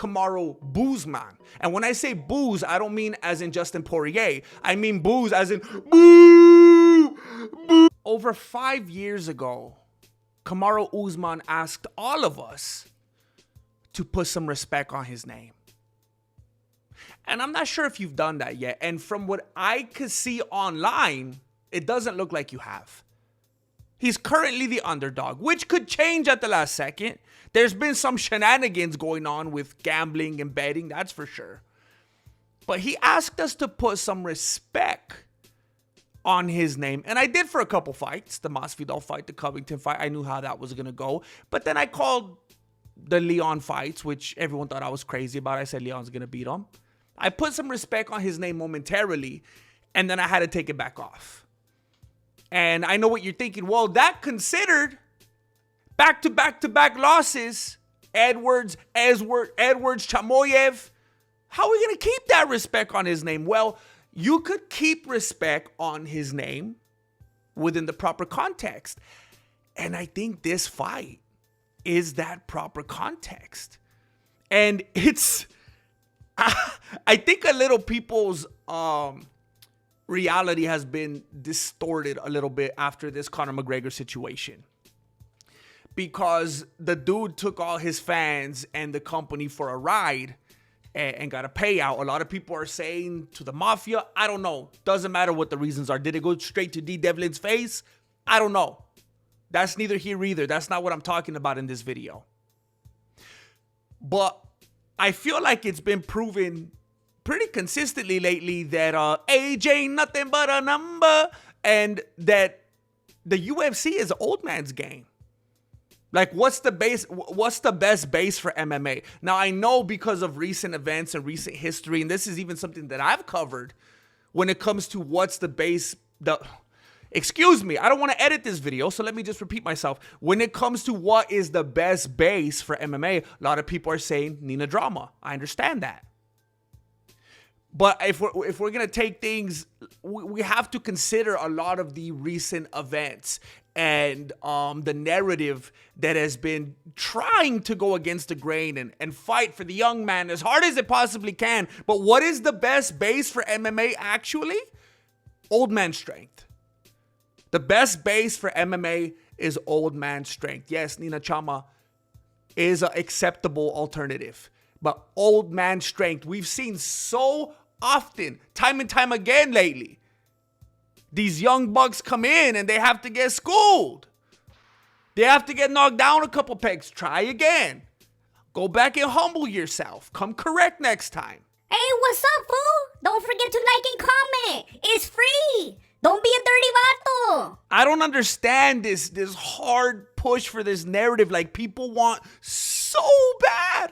Kamaru Usman. And when I say booze, I don't mean as in Justin Poirier. I mean booze as in boo, boo. Over 5 years ago, Kamaru Usman asked all of us to put some respect on his name. And I'm not sure if you've done that yet. And from what I could see online, it doesn't look like you have. He's currently the underdog, which could change at the last second. There's been some shenanigans going on with gambling and betting, that's for sure. But he asked us to put some respect on his name. And I did for a couple fights. The Masvidal fight, the Covington fight. I knew how that was going to go. But then I called the Leon fights, which everyone thought I was crazy about. I said Leon's going to beat him. I put some respect on his name momentarily, and then I had to take it back off. And I know what you're thinking. Well, that considered back-to-back-to-back losses, Edwards, Chamoyev, how are we going to keep that respect on his name? Well, you could keep respect on his name within the proper context. And I think this fight is that proper context. And it's, I think a little people's reality has been distorted a little bit after this Conor McGregor situation. Because the dude took all his fans and the company for a ride and got a payout. A lot of people are saying to the mafia, I don't know. Doesn't matter what the reasons are. Did it go straight to D. Devlin's face? I don't know. That's neither here either. That's not what I'm talking about in this video. But I feel like it's been proven pretty consistently lately that age ain't nothing but a number, and that the UFC is an old man's game. Like, what's the best base for MMA? Now, I know because of recent events and recent history, and this is even something that I've covered when it comes to what's the base, excuse me, I don't want to edit this video, so let me just repeat myself. When it comes to what is the best base for MMA, a lot of people are saying Nina Drama. I understand that. But if we're going to take things, we have to consider a lot of the recent events and the narrative that has been trying to go against the grain and fight for the young man as hard as it possibly can. But what is the best base for MMA actually? Old man strength. The best base for MMA is old man strength. Yes, Nina Chama is an acceptable alternative. But old man strength, we've seen so often, time and time again lately, these young bucks come in and they have to get schooled. They have to get knocked down a couple pegs. Try again. Go back and humble yourself. Come correct next time. Hey, what's up, fool? Don't forget to like and comment. It's free. Don't be a dirty vato. I don't understand this hard push for this narrative. Like, people want so bad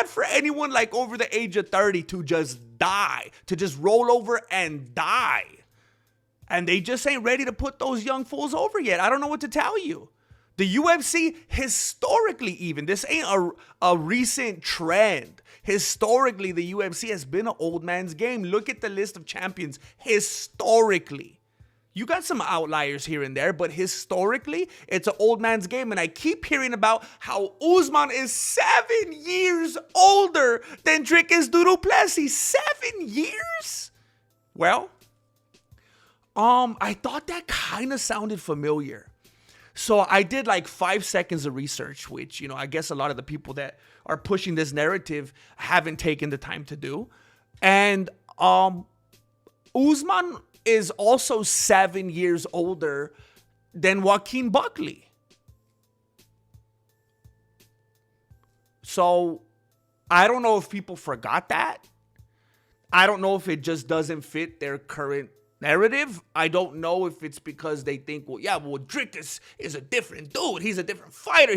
for anyone like over the age of 30 to just die, to just roll over and die. And they just ain't ready to put those young fools over yet. I don't know what to tell you. The UFC, historically even, this ain't a recent trend. Historically, the UFC has been an old man's game. Look at the list of champions historically. You got some outliers here and there, but historically, it's an old man's game. And I keep hearing about how Usman is 7 years older than Dricus Du Plessis. 7 years? Well, I thought that kind of sounded familiar. So I did like 5 seconds of research, which, you know, I guess a lot of the people that are pushing this narrative haven't taken the time to do. And Usman is also 7 years older than Joaquin Buckley. So I don't know if people forgot that. I don't know if it just doesn't fit their current narrative. I don't know if it's because they think, well, Dricus is a different dude. He's a different fighter.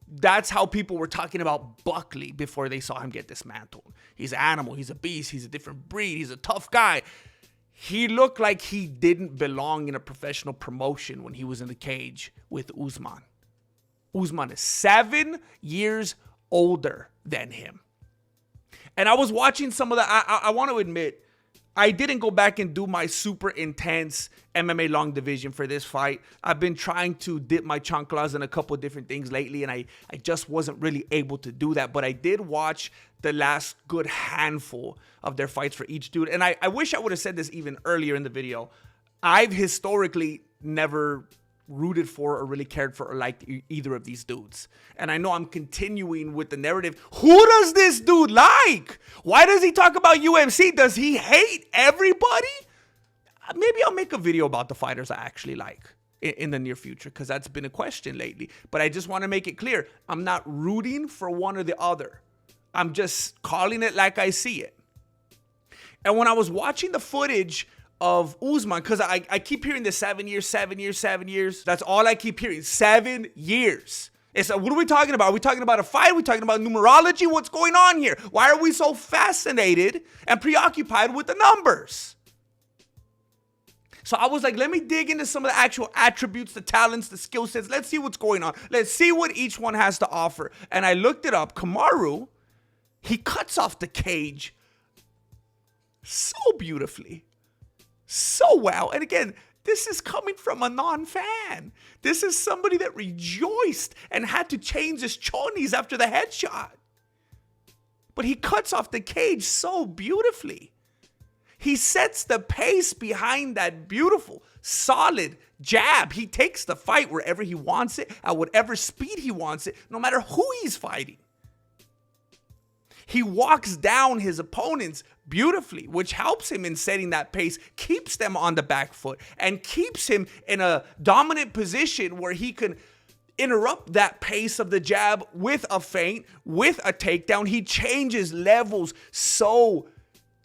That's how people were talking about Buckley before they saw him get dismantled. He's an animal. He's a beast. He's a different breed. He's a tough guy. He looked like he didn't belong in a professional promotion when he was in the cage with Usman. Usman is 7 years older than him. And I was watching some of the, I want to admit, I didn't go back and do my super intense MMA long division for this fight. I've been trying to dip my chanclas in a couple different things lately, and I just wasn't really able to do that. But I did watch the last good handful of their fights for each dude. And I wish I would have said this even earlier in the video. I've historically never rooted for or really cared for or liked either of these dudes. And I know I'm continuing with the narrative. Who does this dude like? Why does he talk about UFC? Does he hate everybody? Maybe I'll make a video about the fighters I actually like in the near future, because that's been a question lately. But I just want to make it clear, I'm not rooting for one or the other. I'm just calling it like I see it. And when I was watching the footage of Usman, because I keep hearing the 7 years, 7 years, 7 years. That's all I keep hearing. 7 years. It's what are we talking about? Are we talking about a fight? Are we talking about numerology? What's going on here? Why are we so fascinated and preoccupied with the numbers? So I was like, let me dig into some of the actual attributes, the talents, the skill sets. Let's see what's going on. Let's see what each one has to offer. And I looked it up. Kamaru, he cuts off the cage so beautifully. So well. And again, this is coming from a non-fan. This is somebody that rejoiced and had to change his chonies after the headshot. But he cuts off the cage so beautifully. He sets the pace behind that beautiful, solid jab. He takes the fight wherever he wants it, at whatever speed he wants it, no matter who he's fighting. He walks down his opponents beautifully, which helps him in setting that pace, keeps them on the back foot, and keeps him in a dominant position where he can interrupt that pace of the jab with a feint, with a takedown. He changes levels so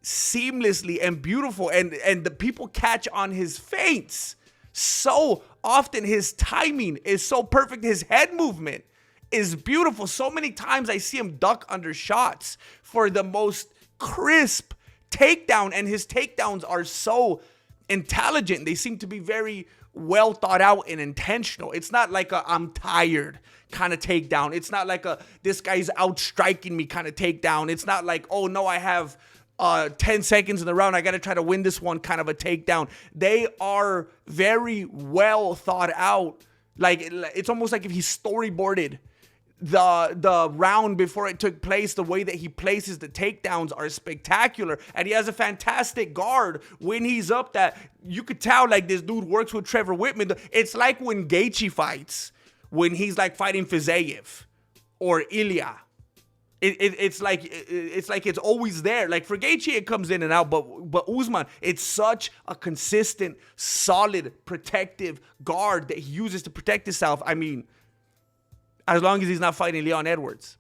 seamlessly and beautiful, and the people catch on his feints so often. His timing is so perfect. His head movement is beautiful. So many times I see him duck under shots for the most crisp takedown, and his takedowns are so intelligent. They seem to be very well thought out and intentional. It's not like a I'm tired kind of takedown. It's not like a this guy's outstriking me kind of takedown. It's not like, oh no, I have 10 seconds in the round, I got to try to win this one kind of a takedown. They are very well thought out. Like, it's almost like if he storyboarded the round before it took place. The way that he places the takedowns are spectacular, and he has a fantastic guard when he's up that you could tell like this dude works with Trevor Whitman. It's like when Gaethje fights, when he's like fighting Fiziev or Ilya. It's like it's always there. Like for Gaethje, it comes in and out, but Usman, it's such a consistent, solid, protective guard that he uses to protect himself. I mean, as long as he's not fighting Leon Edwards.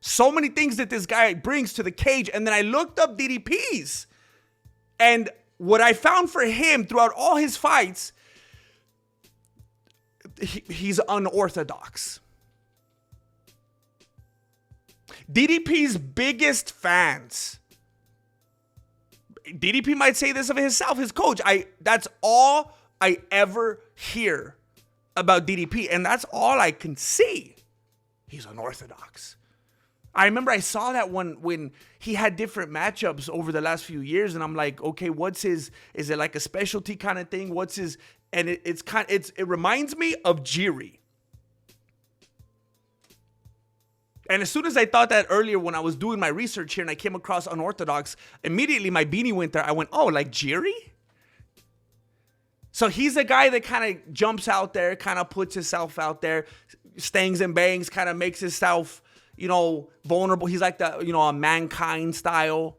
So many things that this guy brings to the cage. And then I looked up DDPs. And what I found for him throughout all his fights, he's unorthodox. DDP's biggest fans. DDP might say this of himself, his coach. That's all I ever hear about DDP, and that's all I can see. He's unorthodox. I remember I saw that when he had different matchups over the last few years, and I'm like, okay, is it like a specialty kind of thing? And it reminds me of Jiri. And as soon as I thought that earlier when I was doing my research here and I came across unorthodox, immediately my beanie went there. I went, oh, like Jiri? So he's a guy that kind of jumps out there, kind of puts himself out there, stings and bangs, kind of makes himself, vulnerable. He's like a Mankind style.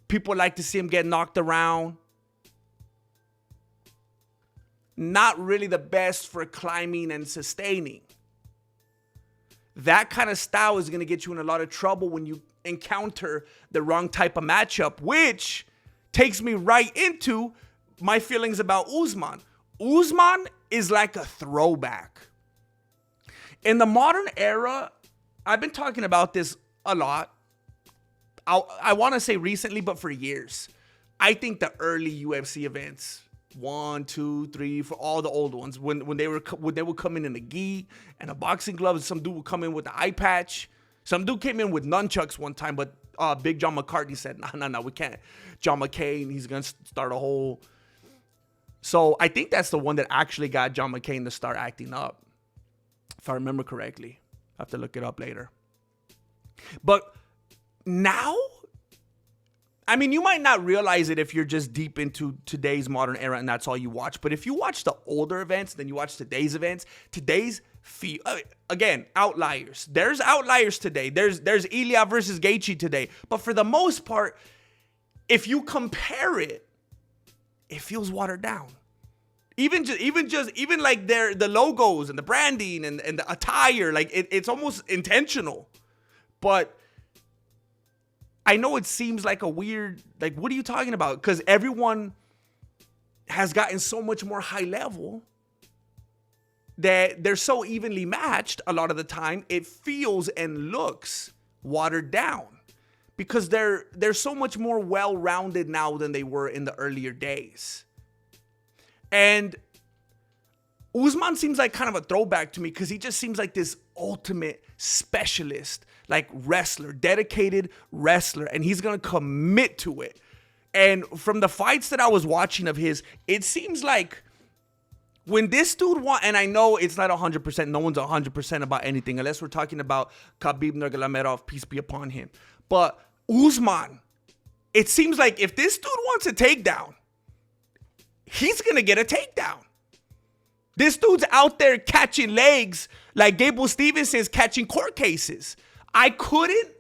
People like to see him get knocked around. Not really the best for climbing and sustaining. That kind of style is going to get you in a lot of trouble when you encounter the wrong type of matchup, which takes me right into my feelings about Usman. Usman is like a throwback. In the modern era, I've been talking about this a lot. I want to say recently, but for years. I think the early UFC events, 1, 2, 3, for all the old ones, when they would come in a gi and a boxing glove, some dude would come in with an eye patch. Some dude came in with nunchucks one time, but Big John McCartney said, no, we can't. John McCain, he's going to start a whole... So I think that's the one that actually got John McCain to start acting up, if I remember correctly. I have to look it up later. But now, I mean, you might not realize it if you're just deep into today's modern era and that's all you watch. But if you watch the older events, then you watch today's events, again, outliers. There's outliers today. There's Ilya versus Gaethje today. But for the most part, if you compare it, it feels watered down. Even like the logos and the branding and the attire, like it's almost intentional. But I know it seems like a weird, like, what are you talking about? Because everyone has gotten so much more high level that they're so evenly matched a lot of the time, it feels and looks watered down. Because they're so much more well-rounded now than they were in the earlier days. And Usman seems like kind of a throwback to me because he just seems like this ultimate specialist, like wrestler, dedicated wrestler, and he's going to commit to it. And from the fights that I was watching of his, it seems like when this dude and I know it's not 100%, no one's 100% about anything, unless we're talking about Khabib Nurmagomedov, peace be upon him. But Usman, it seems like if this dude wants a takedown, he's going to get a takedown. This dude's out there catching legs like Gable Stevenson's catching court cases. I couldn't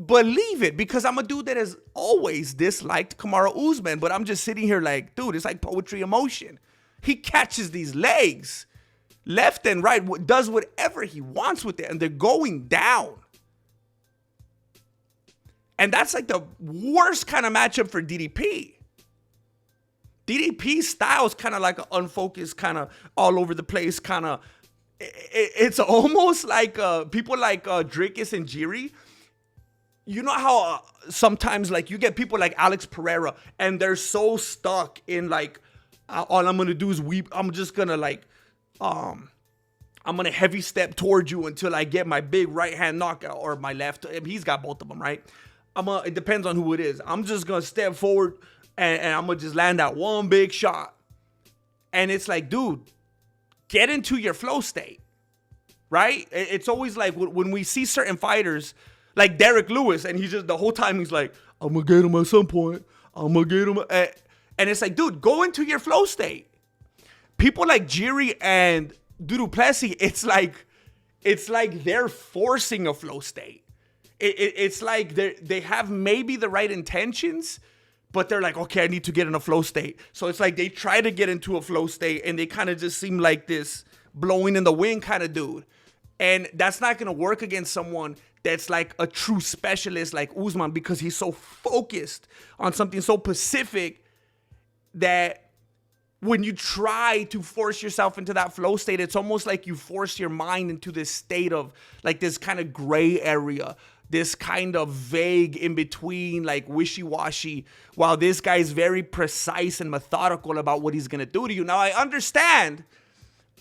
believe it because I'm a dude that has always disliked Kamaru Usman, but I'm just sitting here like, dude, it's like poetry in motion. He catches these legs left and right, does whatever he wants with it, and they're going down. And that's like the worst kind of matchup for DDP. DDP's style is kind of like an unfocused, kind of all over the place, kind of. It's almost like people like Dricus and Jiri. You know how sometimes like you get people like Alex Pereira and they're so stuck in like, all I'm going to do is weep. I'm just going to like, I'm going to heavy step towards you until I get my big right hand knockout or my left. He's got both of them, right? It depends on who it is. I'm just going to step forward and I'm going to just land that one big shot. And it's like, dude, get into your flow state, right? It's always like when we see certain fighters like Derek Lewis and he's just the whole time he's like, I'm going to get him at some point. I'm going to get him. And it's like, dude, go into your flow state. People like Jiri and Du Plessis, it's like they're forcing a flow state. It's like they have maybe the right intentions, but they're like, okay, I need to get in a flow state. So it's like they try to get into a flow state and they kind of just seem like this blowing in the wind kind of dude. And that's not going to work against someone that's like a true specialist like Usman because he's so focused on something so specific that when you try to force yourself into that flow state, it's almost like you force your mind into this state of like this kind of gray area, this kind of vague in between, like wishy-washy, while this guy is very precise and methodical about what he's going to do to you. Now, I understand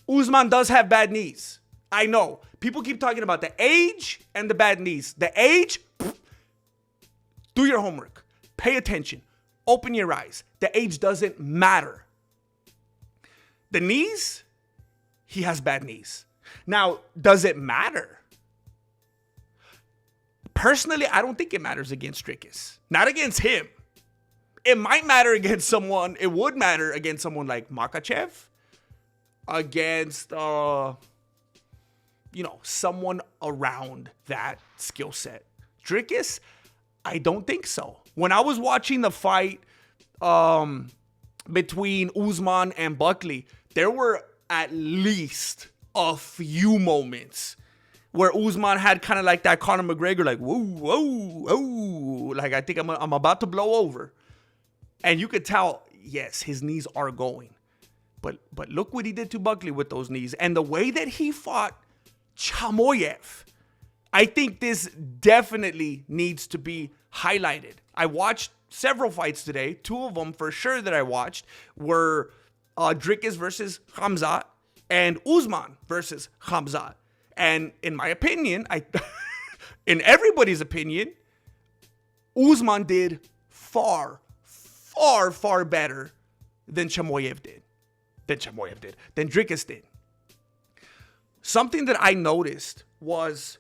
Usman does have bad knees. I know. People keep talking about the age and the bad knees. The age, do your homework. Pay attention. Open your eyes. The age doesn't matter. The knees, he has bad knees. Now, does it matter? Personally, I don't think it matters against Dricus. Not against him. It might matter against someone. It would matter against someone like Makhachev. Against, someone around that skill set. Dricus, I don't think so. When I was watching the fight between Usman and Buckley, there were at least a few moments where Usman had kind of like that Conor McGregor, like, whoa, whoa, whoa. Like, I think I'm about to blow over. And you could tell, yes, his knees are going. But look what he did to Buckley with those knees. And the way that he fought Chamoyev, I think this definitely needs to be highlighted. I watched several fights today. Two of them for sure that I watched were Dricus versus Khamzat and Usman versus Khamzat. And in my opinion, in everybody's opinion, Usman did far, far, far better than Chimaev did. Than Dricus did. Something that I noticed was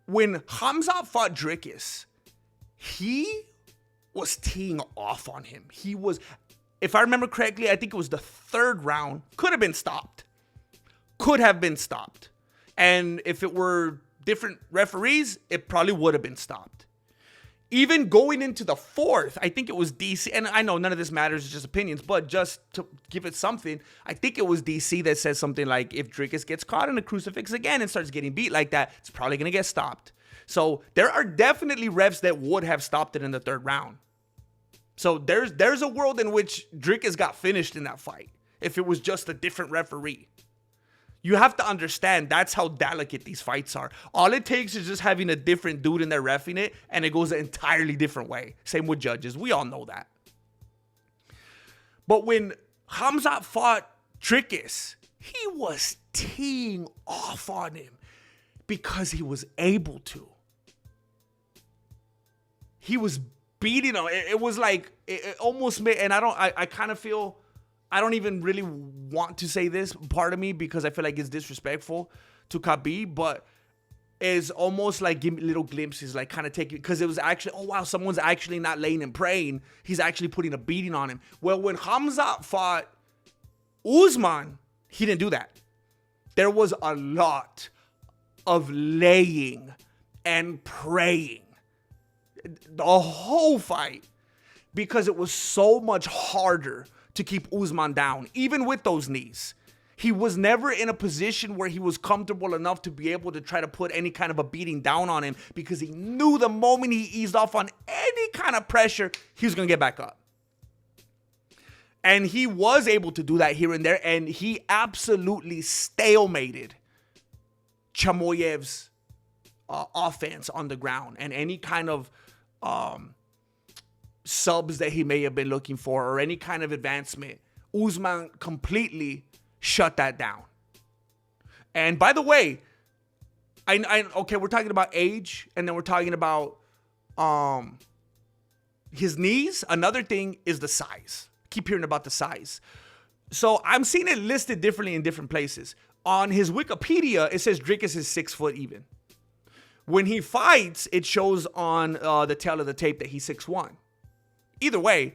when Khamzat fought Dricus, he was teeing off on him. He was, if I remember correctly, I think it was the third round. Could have been stopped. And if it were different referees, it probably would have been stopped. Even going into the fourth, I think it was DC, and I know none of this matters, it's just opinions, but just to give it something, I think it was DC that says something like, if Dricus gets caught in a crucifix again and starts getting beat like that, it's probably going to get stopped. So there are definitely refs that would have stopped it in the third round. So there's a world in which Dricus got finished in that fight if it was just a different referee. You have to understand that's how delicate these fights are. All it takes is just having a different dude in there reffing it, and it goes an entirely different way. Same with judges. We all know that. But when Khamzat fought Dricus, he was teeing off on him because he was able to. He was beating him. It was like, it almost made, and I kind of feel, I don't even really want to say this part of me because I feel like it's disrespectful to Khabib, but it's almost like give me little glimpses, like kind of take it, because it was actually, oh wow, someone's actually not laying and praying. He's actually putting a beating on him. Well, when Khamzat fought Usman, he didn't do that. There was a lot of laying and praying the whole fight because it was so much harder to keep Usman down, even with those knees. He was never in a position where he was comfortable enough to be able to try to put any kind of a beating down on him because he knew the moment he eased off on any kind of pressure, he was going to get back up. And he was able to do that here and there, and he absolutely stalemated Chimaev's offense on the ground and any kind of subs that he may have been looking for or any kind of advancement. Usman completely shut that down. And by the way, okay, we're talking about age, and then we're talking about his knees. Another thing is the size. Keep hearing about the size. So I'm seeing it listed differently in different places. On his Wikipedia, it says Dricus is 6 foot even. When he fights, it shows on the tail of the tape that he's 6'1". Either way,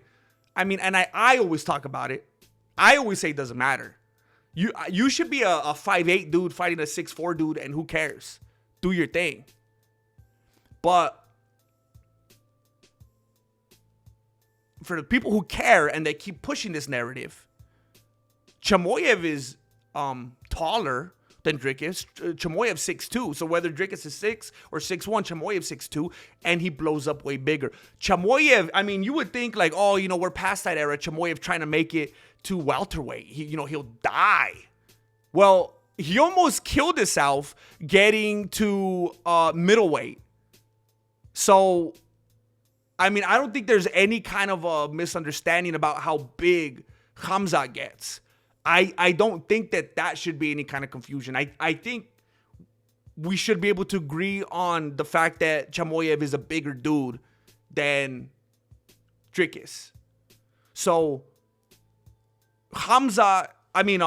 I mean, and I always talk about it. I always say it doesn't matter. You should be a 5'8" dude fighting a 6'4" dude, and who cares? Do your thing. But for the people who care and they keep pushing this narrative, Chimaev is taller than Dricus. Chimaev 6'2". So whether Dricus is 6 or 6'1", Chimaev 6'2", and he blows up way bigger. Chimaev, I mean, you would think like, oh, we're past that era. Chimaev trying to make it to welterweight. He'll die. Well, he almost killed himself getting to middleweight. So, I mean, I don't think there's any kind of a misunderstanding about how big Khamzat gets. I don't think that should be any kind of confusion. I think we should be able to agree on the fact that Chimaev is a bigger dude than Dricus. So, Khamzat, I mean,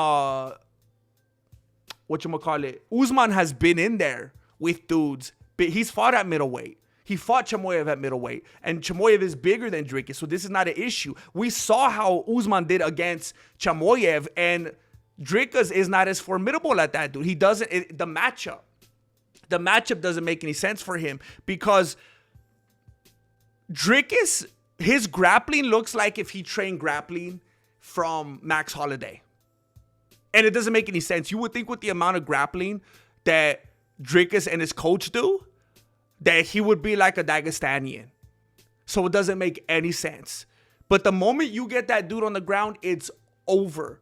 Usman has been in there with dudes, but he's fought at middleweight. He fought Chimaev at middleweight, and Chimaev is bigger than Dricus, so this is not an issue. We saw how Usman did against Chimaev, and Dricus is not as formidable at that dude. He doesn't, the matchup doesn't make any sense for him because Dricus, his grappling looks like if he trained grappling from Max Holloway. And it doesn't make any sense. You would think with the amount of grappling that Dricus and his coach do, that he would be like a Dagestanian. So it doesn't make any sense. But the moment you get that dude on the ground, it's over.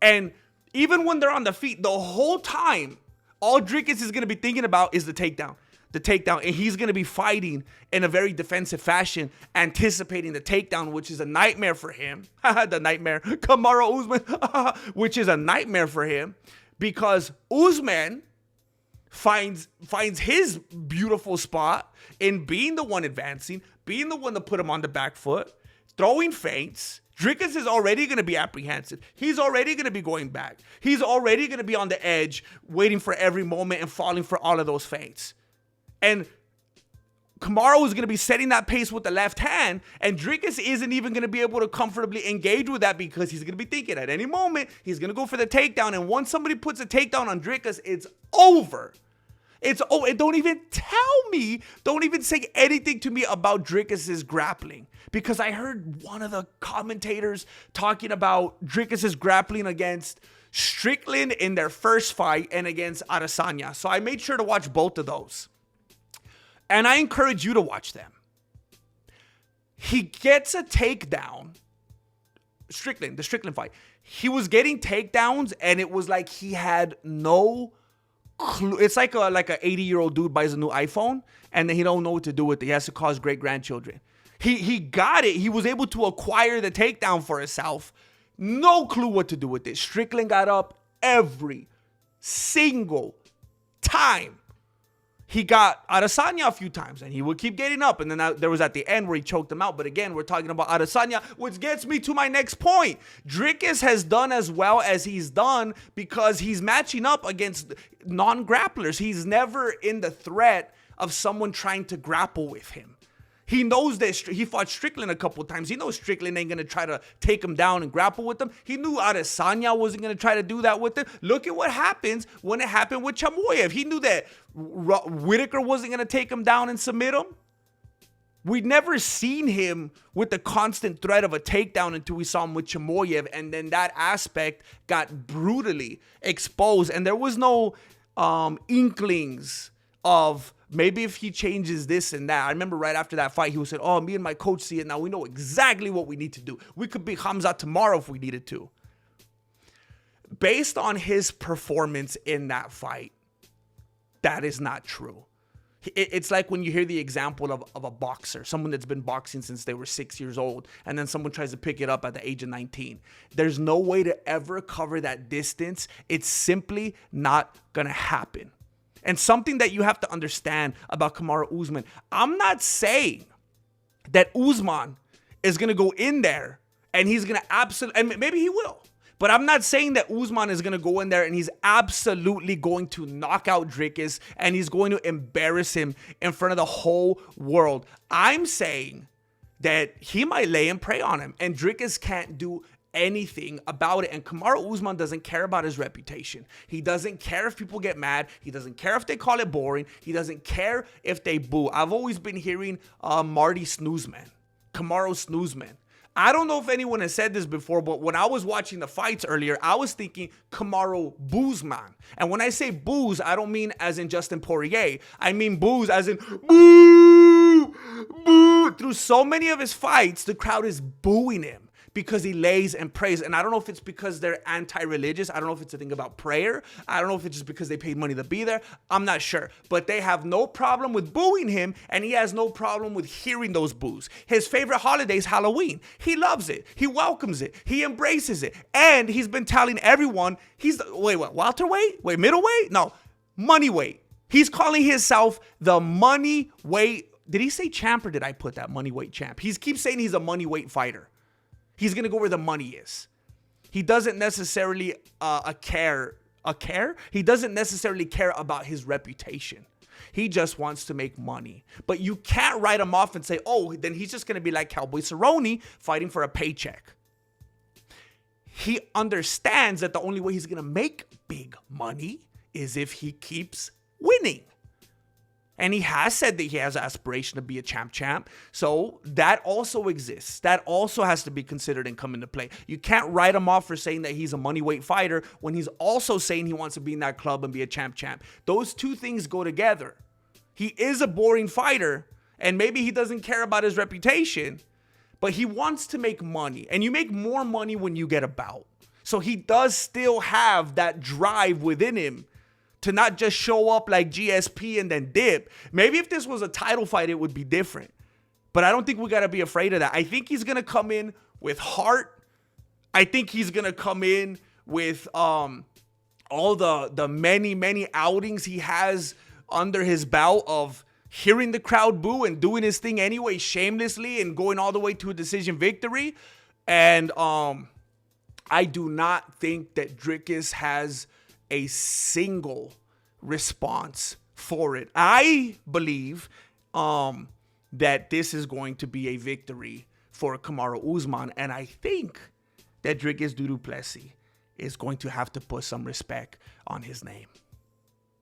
And even when they're on the feet, the whole time, all Dricus is going to be thinking about is the takedown. The takedown. And he's going to be fighting in a very defensive fashion, anticipating the takedown, which is a nightmare for him. The nightmare. Kamaru Usman, which is a nightmare for him. Because Usman finds his beautiful spot in being the one advancing, being the one to put him on the back foot, throwing feints. Dricus is already going to be apprehensive. He's already going to be going back. He's already going to be on the edge, waiting for every moment and falling for all of those feints. And Kamaru is going to be setting that pace with the left hand, and Dricus isn't even going to be able to comfortably engage with that because he's going to be thinking at any moment he's going to go for the takedown, and once somebody puts a takedown on Dricus, it's over. Don't even say anything to me about Dricus's grappling, because I heard one of the commentators talking about Dricus's grappling against Strickland in their first fight and against Adesanya. So I made sure to watch both of those. And I encourage you to watch them. He gets a takedown. The Strickland fight. He was getting takedowns and it was like he had no clue. It's like a 80-year-old dude buys a new iPhone and then he don't know what to do with it. He has to call his great-grandchildren. He got it. He was able to acquire the takedown for himself. No clue what to do with it. Strickland got up every single time. He got Adesanya a few times, and he would keep getting up. And then there was at the end where he choked him out. But again, we're talking about Adesanya, which gets me to my next point. Dricus has done as well as he's done because he's matching up against non-grapplers. He's never in the threat of someone trying to grapple with him. He knows that he fought Strickland a couple times. He knows Strickland ain't going to try to take him down and grapple with him. He knew Adesanya wasn't going to try to do that with him. Look at what happens when it happened with Chamoyev. He knew that Whitaker wasn't going to take him down and submit him. We'd never seen him with the constant threat of a takedown until we saw him with Chamoyev. And then that aspect got brutally exposed. And there was no inklings of maybe if he changes this and that. I remember right after that fight, he was saying, oh, me and my coach see it now. We know exactly what we need to do. We could beat Hamza tomorrow if we needed to. Based on his performance in that fight, that is not true. It's like when you hear the example of a boxer, someone that's been boxing since they were 6 years old, and then someone tries to pick it up at the age of 19. There's no way to ever cover that distance. It's simply not going to happen. And something that you have to understand about Kamaru Usman, I'm not saying that Usman is going to go in there and he's going to absolutely, and maybe he will, but I'm not saying that Usman is going to go in there and he's absolutely going to knock out Dricus and he's going to embarrass him in front of the whole world. I'm saying that he might lay and prey on him and Dricus can't do anything about it. And Kamaru Usman doesn't care about his reputation. He doesn't care if people get mad. He doesn't care if they call it boring. He doesn't care if they boo. I've always been hearing Marty Snoozman, Kamaru Snoozman. I don't know if anyone has said this before, but when I was watching the fights earlier, I was thinking Kamaru Boozman. And when I say booze, I don't mean as in Justin Poirier. I mean booze as in boo, boo. Through so many of his fights, the crowd is booing him because he lays and prays. And I don't know if it's because they're anti-religious. I don't know if it's a thing about prayer. I don't know if it's just because they paid money to be there. I'm not sure. But they have no problem with booing him, and he has no problem with hearing those boos. His favorite holiday is Halloween. He loves it. He welcomes it. He embraces it. And he's been telling everyone, welterweight? Middleweight? No, moneyweight. He's calling himself the moneyweight. Did he say champ or did I put that moneyweight champ? He keeps saying he's a moneyweight fighter. He's going to go where the money is. He doesn't necessarily care. He doesn't necessarily care about his reputation. He just wants to make money. But you can't write him off and say, oh, then he's just going to be like Cowboy Cerrone fighting for a paycheck. He understands that the only way he's going to make big money is if he keeps winning. And he has said that he has aspiration to be a champ. So that also exists. That also has to be considered and come into play. You can't write him off for saying that he's a moneyweight fighter when he's also saying he wants to be in that club and be a champ. Those two things go together. He is a boring fighter, and maybe he doesn't care about his reputation, but he wants to make money. And you make more money when you get a bout. So he does still have that drive within him to not just show up like GSP and then dip. Maybe if this was a title fight, it would be different. But I don't think we got to be afraid of that. I think he's going to come in with heart. I think he's going to come in with all the many outings he has under his belt of hearing the crowd boo and doing his thing anyway shamelessly and going all the way to a decision victory. And I do not think that Dricus has a single response for it. I believe that this is going to be a victory for Kamaru Usman, and I think that Dricus Du Plessis is going to have to put some respect on his name.